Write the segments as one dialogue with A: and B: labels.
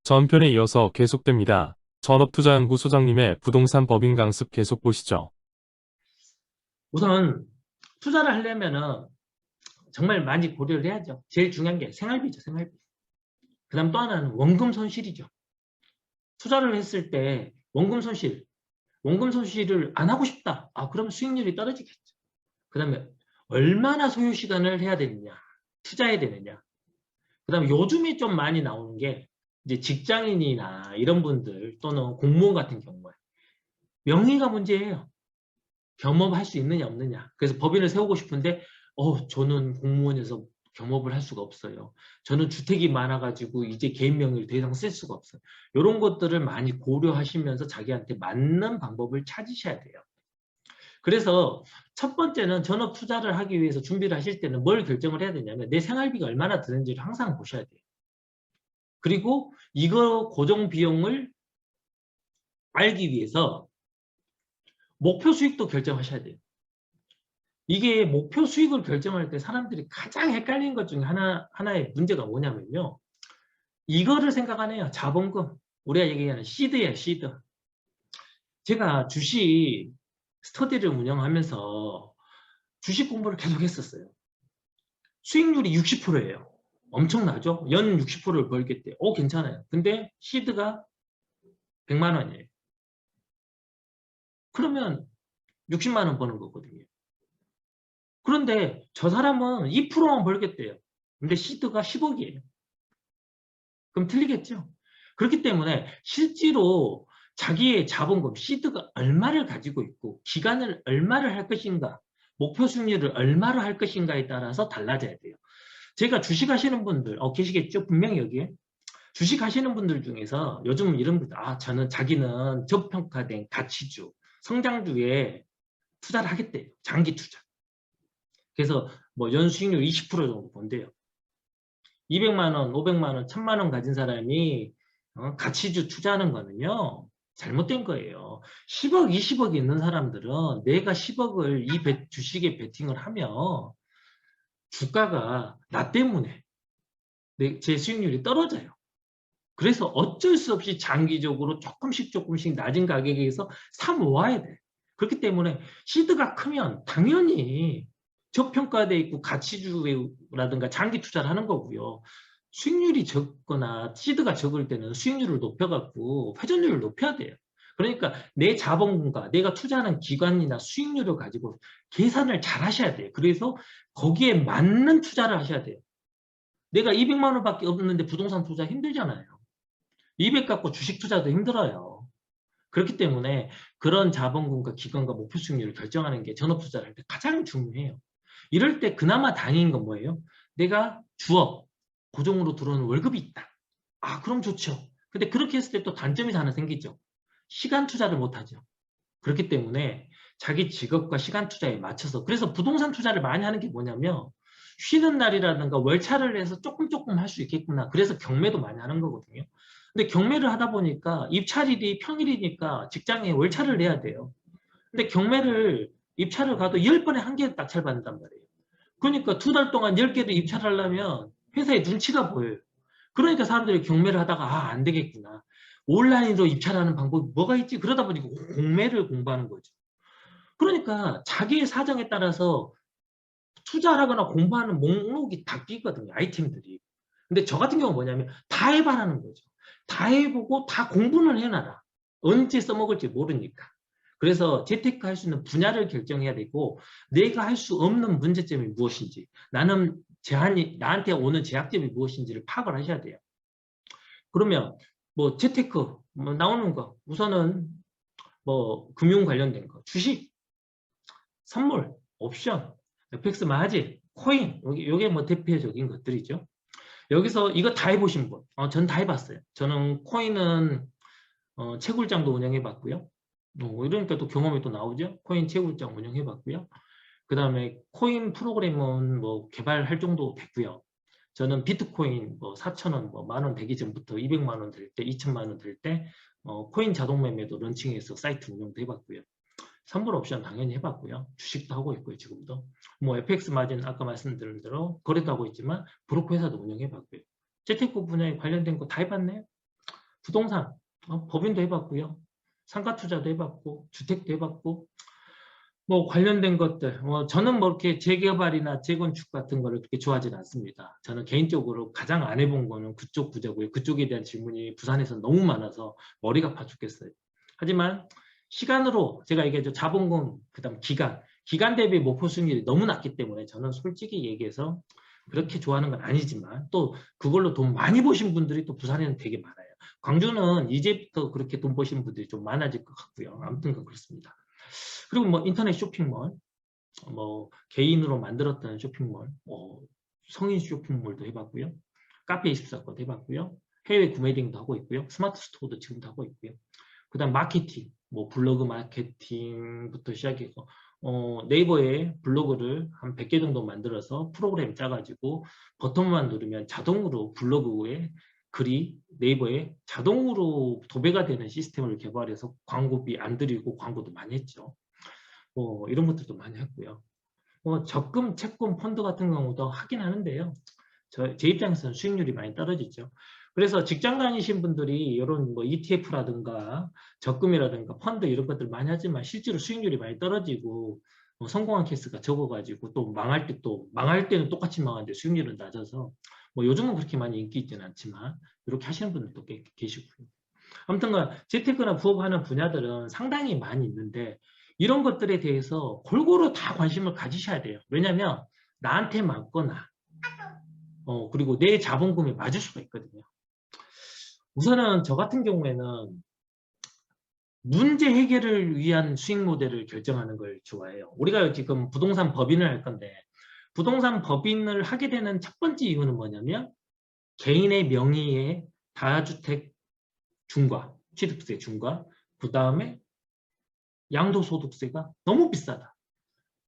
A: 전편에 이어서 계속됩니다. 전업투자연구 소장님의 부동산 법인 강습 계속 보시죠.
B: 우선 투자를 하려면은 정말 많이 고려를 해야죠. 제일 중요한 게 생활비죠, 생활비. 그 다음 또 하나는 원금 손실이죠. 투자를 했을 때 원금 손실을 안 하고 싶다. 그러면 수익률이 떨어지겠죠. 그 다음에 얼마나 소요 시간을 해야 되느냐, 투자해야 되느냐. 그 다음에 요즘에 좀 많이 나오는 게 이제 직장인이나 이런 분들 또는 공무원 같은 경우에 명의가 문제예요. 겸업할 수 있느냐 없느냐. 그래서 법인을 세우고 싶은데 저는 공무원에서 겸업을 할 수가 없어요. 저는 주택이 많아가지고 이제 개인 명의를 더 이상 쓸 수가 없어요. 이런 것들을 많이 고려하시면서 자기한테 맞는 방법을 찾으셔야 돼요. 그래서 첫 번째는 전업 투자를 하기 위해서 준비를 하실 때는 뭘 결정을 해야 되냐면 내 생활비가 얼마나 드는지를 항상 보셔야 돼요. 그리고 이거 고정 비용을 알기 위해서 목표 수익도 결정하셔야 돼요. 이게 목표 수익을 결정할 때 사람들이 가장 헷갈리는 것 중에 하나의 문제가 뭐냐면요. 이거를 생각 안 해요. 자본금. 우리가 얘기하는 시드예요, 시드. 제가 주식 스터디를 운영하면서 주식 공부를 계속 했었어요. 수익률이 60%예요. 엄청나죠? 연 60%를 벌겠대. 괜찮아요. 근데 시드가 100만 원이에요. 그러면 60만 원 버는 거거든요. 그런데 저 사람은 2%만 벌겠대요. 근데 시드가 10억이에요. 그럼 틀리겠죠? 그렇기 때문에 실제로 자기의 자본금, 시드가 얼마를 가지고 있고 기간을 얼마를 할 것인가, 목표 수익률을 얼마로 할 것인가에 따라서 달라져야 돼요. 제가 주식하시는 분들 계시겠죠? 분명히 여기에. 주식하시는 분들 중에서 요즘 이런 분들, 저는 자기는 저평가된 가치주, 성장주에 투자를 하겠대요. 장기 투자. 그래서 뭐 연수익률 20% 정도 본대요. 200만 원, 500만 원, 1000만 원 가진 사람이 가치주 투자하는 거는요. 잘못된 거예요. 10억, 20억이 있는 사람들은 내가 10억을 이 주식에 베팅을 하면 주가가 나 때문에 제 수익률이 떨어져요. 그래서 어쩔 수 없이 장기적으로 조금씩 낮은 가격에서 사 모아야 돼. 그렇기 때문에 시드가 크면 당연히 저평가돼 있고 가치주라든가 장기 투자를 하는 거고요. 수익률이 적거나 시드가 적을 때는 수익률을 높여갖고 회전율을 높여야 돼요. 그러니까 내 자본금과 내가 투자하는 기관이나 수익률을 가지고 계산을 잘 하셔야 돼요. 그래서 거기에 맞는 투자를 하셔야 돼요. 내가 200만 원밖에 없는데 부동산 투자 힘들잖아요. 200 갖고 주식 투자도 힘들어요. 그렇기 때문에 그런 자본금과 기관과 목표 수익률을 결정하는 게 전업 투자를 할 때 가장 중요해요. 이럴 때 그나마 다행인 건 뭐예요? 내가 주업, 고정으로 들어오는 월급이 있다. 그럼 좋죠. 근데 그렇게 했을 때 또 단점이 하나 생기죠. 시간 투자를 못하죠. 그렇기 때문에 자기 직업과 시간 투자에 맞춰서 그래서 부동산 투자를 많이 하는 게 뭐냐면 쉬는 날이라든가 월차를 내서 조금 할 수 있겠구나. 그래서 경매도 많이 하는 거거든요. 근데 경매를 하다 보니까 입찰일이 평일이니까 직장에 월차를 내야 돼요. 근데 경매를 입찰을 가도 10번에 한 개 낙찰 받는단 말이에요. 그러니까 2달 동안 10개도 입찰하려면 회사에 눈치가 보여요. 그러니까 사람들이 경매를 하다가 안 되겠구나. 온라인으로 입찰하는 방법이 뭐가 있지? 그러다 보니까 공매를 공부하는 거죠. 그러니까 자기의 사정에 따라서 투자를 하거나 공부하는 목록이 바뀌거든요. 아이템들이. 근데 저 같은 경우는 뭐냐면 다 해봐라는 거죠. 다 해보고 다 공부를 해놔라. 언제 써먹을지 모르니까. 그래서 재테크 할 수 있는 분야를 결정해야 되고 내가 할 수 없는 문제점이 무엇인지 나는 나한테 오는 제약점이 무엇인지를 파악을 하셔야 돼요. 그러면 뭐 재테크 뭐 나오는 거 우선은 뭐 금융 관련된 거 주식 선물 옵션 FX 마진 코인 요게 뭐 대표적인 것들이죠. 여기서 이거 다 해보신 분 전 다 해봤어요. 저는 코인은 채굴장도 운영해봤고요. 이러니까 또 경험이 또 나오죠. 코인 채굴장 운영해봤고요. 그 다음에 코인 프로그램은 뭐 개발할 정도 됐고요. 저는 비트코인 뭐 4,000원, 뭐 만원 되기 전부터 200만 원 될 때, 2천만 원 될 때, 코인 자동 매매도 런칭해서 사이트 운영도 해봤고요. 선물 옵션 당연히 해봤고요. 주식도 하고 있고요, 지금도. 뭐 FX 마진 아까 말씀드린 대로 거래도 하고 있지만 브로커 회사도 운영해봤고요. 재테크 분야에 관련된 거 다 해봤네요. 부동산, 법인도 해봤고요. 상가 투자도 해봤고, 주택도 해봤고, 뭐 관련된 것들, 저는 뭐 이렇게 재개발이나 재건축 같은 거를 그렇게 좋아하지는 않습니다. 저는 개인적으로 가장 안 해본 거는 그쪽 부자고요. 그쪽에 대한 질문이 부산에서 너무 많아서 머리가 아파 죽겠어요. 하지만 시간으로 제가 얘기했죠. 자본금, 그다음 기간 대비 목표 수익률이 너무 낮기 때문에 저는 솔직히 얘기해서 그렇게 좋아하는 건 아니지만 또 그걸로 돈 많이 버신 분들이 또 부산에는 되게 많아요. 광주는 이제부터 그렇게 돈 버시는 분들이 좀 많아질 것 같고요. 아무튼 그렇습니다. 그리고 뭐 인터넷 쇼핑몰, 뭐 개인으로 만들었던 쇼핑몰, 성인 쇼핑몰도 해봤고요. 카페24것도 해봤고요. 해외 구매 등도 하고 있고요. 스마트 스토어도 지금도 하고 있고요. 그다음 마케팅, 뭐 블로그 마케팅부터 시작해서 네이버에 블로그를 한 100개 정도 만들어서 프로그램 짜가지고 버튼만 누르면 자동으로 블로그에 글이 네이버에 자동으로 도배가 되는 시스템을 개발해서 광고비 안 들이고 광고도 많이 했죠. 이런 것들도 많이 했고요. 적금, 채권, 펀드 같은 경우도 하긴 하는데요. 제 입장에서는 수익률이 많이 떨어지죠. 그래서 직장 다니신 분들이 이런 뭐 ETF라든가 적금이라든가 펀드 이런 것들 많이 하지만 실제로 수익률이 많이 떨어지고 성공한 케이스가 적어가지고 또 망할 때는 똑같이 망하는데 수익률은 낮아서 뭐 요즘은 그렇게 많이 인기 있지는 않지만 이렇게 하시는 분들도 꽤 계시고요. 아무튼 재테크나 부업하는 분야들은 상당히 많이 있는데 이런 것들에 대해서 골고루 다 관심을 가지셔야 돼요. 왜냐하면 나한테 맞거나 그리고 내 자본금에 맞을 수가 있거든요. 우선은 저 같은 경우에는 문제 해결을 위한 수익 모델을 결정하는 걸 좋아해요. 우리가 지금 부동산 법인을 할 건데 부동산 법인을 하게 되는 첫 번째 이유는 뭐냐면 개인의 명의의 다주택 중과, 취득세 중과, 그 다음에 양도소득세가 너무 비싸다.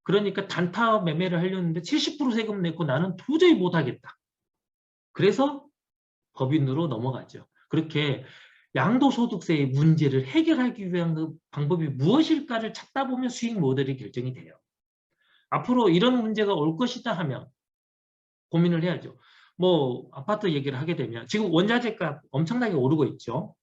B: 그러니까 단타 매매를 하려는데 70% 세금 내고 나는 도저히 못하겠다. 그래서 법인으로 넘어가죠. 그렇게 양도소득세의 문제를 해결하기 위한 그 방법이 무엇일까를 찾다 보면 수익 모델이 결정이 돼요. 앞으로 이런 문제가 올 것이다 하면 고민을 해야죠. 뭐 아파트 얘기를 하게 되면 지금 원자재값 엄청나게 오르고 있죠.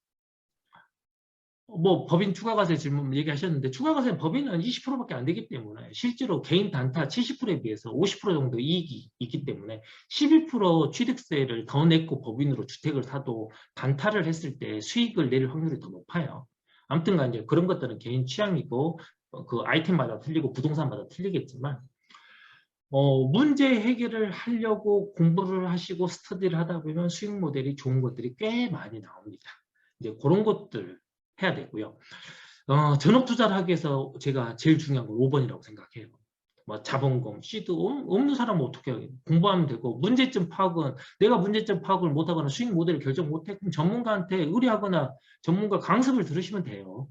B: 뭐 법인 추가과세 질문 얘기하셨는데 추가과세 법인은 20%밖에 안 되기 때문에 실제로 개인 단타 70%에 비해서 50% 정도 이익이 있기 때문에 11% 취득세를 더 냈고 법인으로 주택을 사도 단타를 했을 때 수익을 낼 확률이 더 높아요. 아무튼간 이제 그런 것들은 개인 취향이고 그 아이템마다 틀리고 부동산마다 틀리겠지만 문제 해결을 하려고 공부를 하시고 스터디를 하다 보면 수익 모델이 좋은 것들이 꽤 많이 나옵니다. 이제 그런 것들 해야 되고요. 전업 투자를 하기 위해서 제가 제일 중요한 건 5번이라고 생각해요. 뭐 자본금, 시드 없는 사람은 어떻게 해요? 공부하면 되고 문제점 파악은 내가 문제점 파악을 못하거나 수익 모델을 결정 못해 그럼 전문가한테 의뢰하거나 전문가 강습을 들으시면 돼요.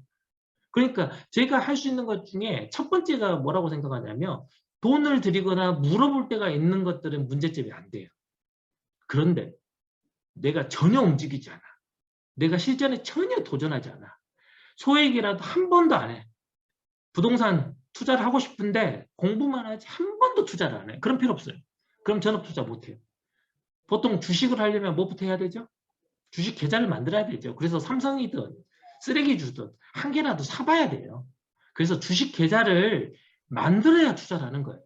B: 그러니까 제가 할 수 있는 것 중에 첫 번째가 뭐라고 생각하냐면 돈을 들이거나 물어볼 때가 있는 것들은 문제점이 안 돼요. 그런데 내가 전혀 움직이지 않아. 내가 실전에 전혀 도전하지 않아. 소액이라도 한 번도 안 해. 부동산 투자를 하고 싶은데 공부만 하지 한 번도 투자를 안 해. 그럼 필요 없어요. 그럼 전업 투자 못 해요. 보통 주식을 하려면 뭐부터 해야 되죠? 주식 계좌를 만들어야 되죠. 그래서 삼성이든 쓰레기 주든 한 개라도 사봐야 돼요. 그래서 주식 계좌를 만들어야 투자를 하는 거예요.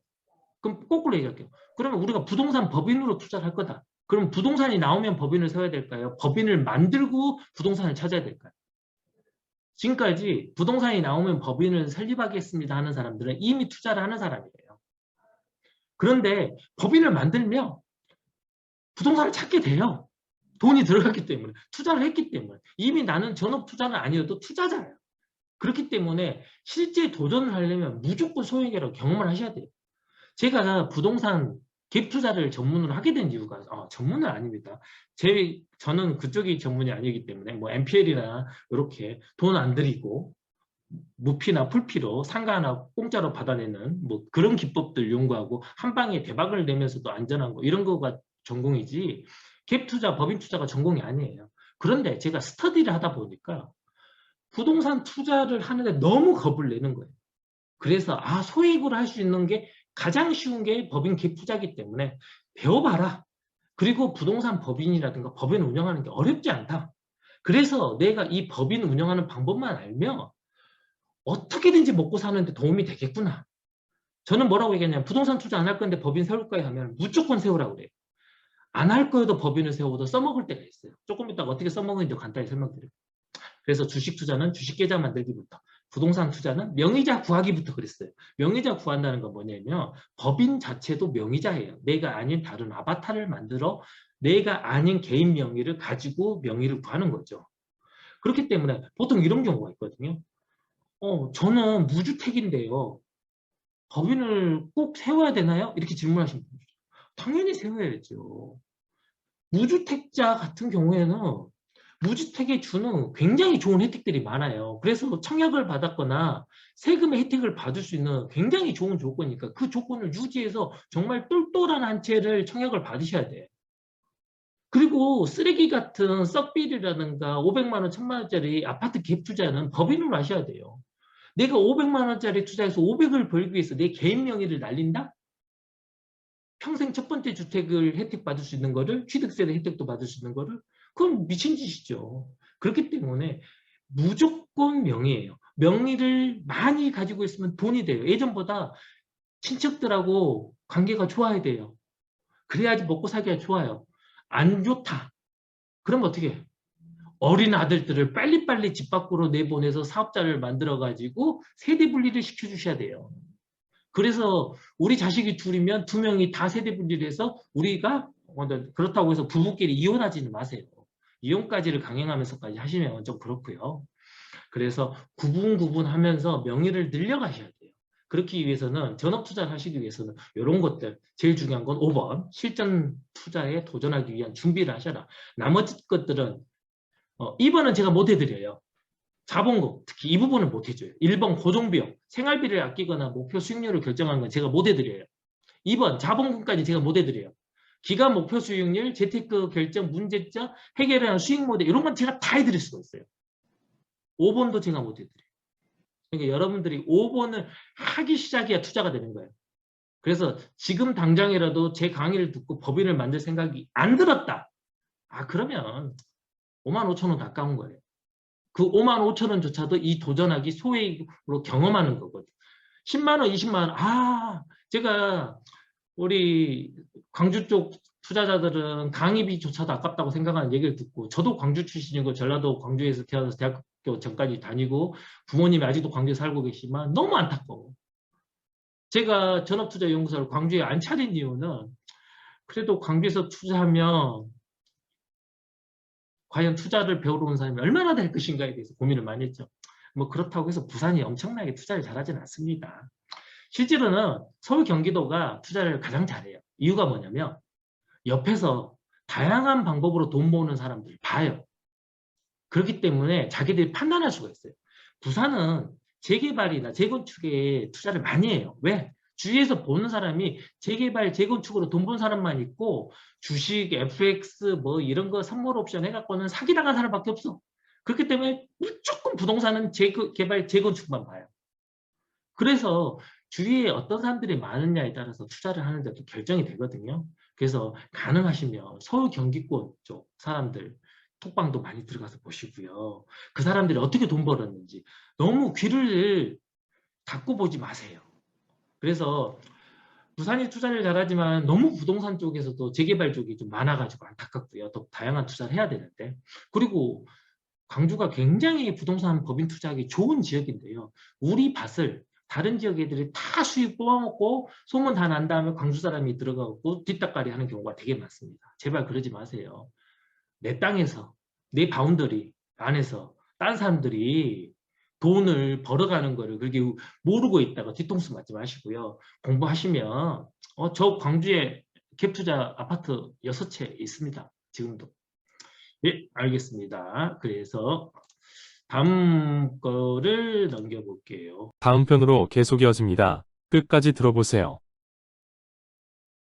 B: 그럼 거꾸로 얘기할게요. 그러면 우리가 부동산 법인으로 투자를 할 거다. 그럼 부동산이 나오면 법인을 세워야 될까요? 법인을 만들고 부동산을 찾아야 될까요? 지금까지 부동산이 나오면 법인을 설립하겠습니다 하는 사람들은 이미 투자를 하는 사람이에요. 그런데 법인을 만들면 부동산을 찾게 돼요. 돈이 들어갔기 때문에 투자를 했기 때문에 이미 나는 전업 투자는 아니어도 투자자예요. 그렇기 때문에 실제 도전을 하려면 무조건 소액이라고 경험을 하셔야 돼요. 제가 부동산 갭 투자를 전문으로 하게 된 이유가 전문은 아닙니다. 저는 그쪽이 전문이 아니기 때문에 뭐 MPL이나 이렇게 돈 안 들이고 무피나 풀피로 상가 하나 공짜로 받아내는 뭐 그런 기법들 연구하고 한 방에 대박을 내면서도 안전한 거 이런 거가 전공이지 갭 투자, 법인 투자가 전공이 아니에요. 그런데 제가 스터디를 하다 보니까 부동산 투자를 하는데 너무 겁을 내는 거예요. 그래서 소액으로 할 수 있는 게 가장 쉬운 게 법인 갭 투자이기 때문에 배워봐라. 그리고 부동산 법인이라든가 법인 운영하는 게 어렵지 않다. 그래서 내가 이 법인 운영하는 방법만 알면 어떻게든지 먹고 사는데 도움이 되겠구나. 저는 뭐라고 얘기하냐면 부동산 투자 안 할 건데 법인 세울 거야 하면 무조건 세우라고 그래요. 안 할 거여도 법인을 세워도 써먹을 때가 있어요. 조금 이따가 어떻게 써먹는지 간단히 설명드릴게요. 그래서 주식 투자는 주식 계좌 만들기부터, 부동산 투자는 명의자 구하기부터 그랬어요. 명의자 구한다는 건 뭐냐면 법인 자체도 명의자예요. 내가 아닌 다른 아바타를 만들어 내가 아닌 개인 명의를 가지고 명의를 구하는 거죠. 그렇기 때문에 보통 이런 경우가 있거든요. 저는 무주택인데요. 법인을 꼭 세워야 되나요? 이렇게 질문하시면 됩니다. 당연히 세워야죠. 무주택자 같은 경우에는 무주택에 주는 굉장히 좋은 혜택들이 많아요. 그래서 청약을 받았거나 세금의 혜택을 받을 수 있는 굉장히 좋은 조건이니까 그 조건을 유지해서 정말 똘똘한 한 채를 청약을 받으셔야 돼요. 그리고 쓰레기 같은 썩비리라든가 500만 원, 1000만 원짜리 아파트 갭 투자는 법인으로 하셔야 돼요. 내가 500만 원짜리 투자해서 500을 벌기 위해서 내 개인 명의를 날린다? 평생 첫 번째 주택을 혜택 받을 수 있는 거를, 취득세대 혜택도 받을 수 있는 거를, 그건 미친 짓이죠. 그렇기 때문에 무조건 명의예요. 명의를 많이 가지고 있으면 돈이 돼요. 예전보다 친척들하고 관계가 좋아야 돼요. 그래야지 먹고 살기가 좋아요. 안 좋다. 그럼 어떻게 해요? 어린 아들들을 빨리빨리 집 밖으로 내보내서 사업자를 만들어가지고 세대 분리를 시켜주셔야 돼요. 그래서 우리 자식이 둘이면 두 명이 다 세대 분리를 해서 우리가 그렇다고 해서 부부끼리 이혼하지는 마세요. 이혼까지를 강행하면서까지 하시면 좀 그렇고요. 그래서 구분하면서 명의를 늘려가셔야 돼요. 그렇기 위해서는 전업 투자를 하시기 위해서는 이런 것들, 제일 중요한 건 5번 실전 투자에 도전하기 위한 준비를 하셔라. 나머지 것들은 2번은 제가 못 해드려요. 자본금, 특히 이 부분을 못 해줘요. 1번 고정비용, 생활비를 아끼거나 목표 수익률을 결정하는 건 제가 못 해드려요. 2번 자본금까지 제가 못 해드려요. 기간 목표 수익률, 재테크 결정, 문제점, 해결하는 수익 모델 이런 건 제가 다 해드릴 수가 있어요. 5번도 제가 못 해드려요. 그러니까 여러분들이 5번을 하기 시작해야 투자가 되는 거예요. 그래서 지금 당장이라도 제 강의를 듣고 법인을 만들 생각이 안 들었다. 그러면 55,000원 아까운 거예요. 그 55,000원조차도 이 도전하기 소액으로 경험하는 거거든요. 10만 원, 20만 원, 제가 우리 광주 쪽 투자자들은 강의비조차도 아깝다고 생각하는 얘기를 듣고 저도 광주 출신이고 전라도 광주에서 태어나서 대학교 전까지 다니고 부모님이 아직도 광주에 살고 계시지만 너무 안타까워. 제가 전업투자연구소를 광주에 안 차린 이유는 그래도 광주에서 투자하면 과연 투자를 배우러 온 사람이 얼마나 될 것인가에 대해서 고민을 많이 했죠. 뭐 그렇다고 해서 부산이 엄청나게 투자를 잘하지는 않습니다. 실제로는 서울 경기도가 투자를 가장 잘해요. 이유가 뭐냐면 옆에서 다양한 방법으로 돈 모으는 사람들을 봐요. 그렇기 때문에 자기들이 판단할 수가 있어요. 부산은 재개발이나 재건축에 투자를 많이 해요. 왜? 주위에서 보는 사람이 재개발, 재건축으로 돈 번 사람만 있고 주식, FX 뭐 이런 거 선물 옵션 해갖고는 사기당한 사람밖에 없어. 그렇기 때문에 무조건 부동산은 재개발, 재건축만 봐요. 그래서 주위에 어떤 사람들이 많으냐에 따라서 투자를 하는데도 결정이 되거든요. 그래서 가능하시면 서울 경기권 쪽 사람들 톡방도 많이 들어가서 보시고요. 그 사람들이 어떻게 돈 벌었는지 너무 귀를 닫고 보지 마세요. 그래서 부산이 투자를 잘하지만 너무 부동산 쪽에서도 재개발 쪽이 좀 많아가지고 안타깝고요. 더 다양한 투자를 해야 되는데. 그리고 광주가 굉장히 부동산 법인 투자하기 좋은 지역인데요. 우리 밭을 다른 지역 애들이 다 수익 뽑아먹고 소문 다 난 다음에 광주 사람이 들어가고 뒷담화리 하는 경우가 되게 많습니다. 제발 그러지 마세요. 내 땅에서, 내 바운더리 안에서 딴 사람들이 돈을 벌어가는 거를 그렇게 모르고 있다가 뒤통수 맞지 마시고요. 공부하시면 저 광주에 갭투자 아파트 6채 있습니다. 지금도. 예, 알겠습니다. 그래서 다음 거를 넘겨볼게요.
A: 다음 편으로 계속 이어집니다. 끝까지 들어보세요.